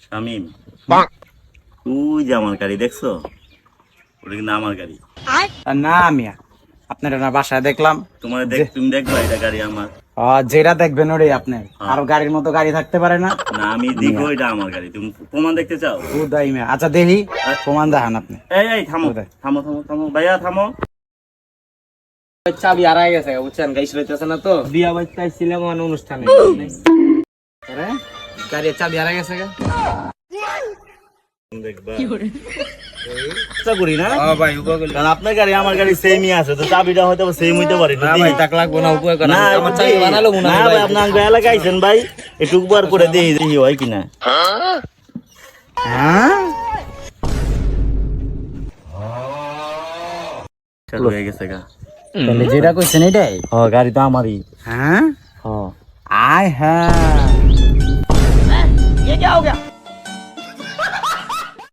শামিম, তুই যে আমার গাড়ি দেখছো, ওটা কিন্তু আমার গাড়ি। আর না মিয়া, আপনার না বাসায় দেখলাম। তোমার তুমি দেখবা এটা গাড়ি আমার। যেটা দেখবেন ওটাই আপনার। আরো গাড়ির মতো গাড়ি থাকতে পারে না? না আমি দেখবো এটা আমার গাড়ি, তুমি প্রমাণ দেখতে চাও? উদয় মিয়া, আচ্ছা দেখি প্রমাণ দেখান আপনি। এই থামো থামো থামো থামো ভাইয়া থামো। চাবি হারাই গেছে বুঝছেন, গাইস রইতেছে না তো, বিয়া বাড়িতে আইছিলাম অনুষ্ঠানে, গাড়ির চাবি হারাই গেছে। করি না কারণ আপনার গাড়ি আমার গাড়ি সেমই আছে, তো চাবিটা হয়তো সেম হইতে পারে না ভাই। টাকা লাগবে না, উপকার করেন, আমার চাবি বানালো মনে হয় ভাই। আপনার এলাকায় আইছেন ভাই, একটু উপকার করে দেই দেখি হয় কিনা। চালু হয়ে গেছে গা। তাহলে যেটা কইছেন এটাই? গাড়ি তো আমারই। হ্যাঁ, হ আয় হ্যাঁ। ये क्या हो गया?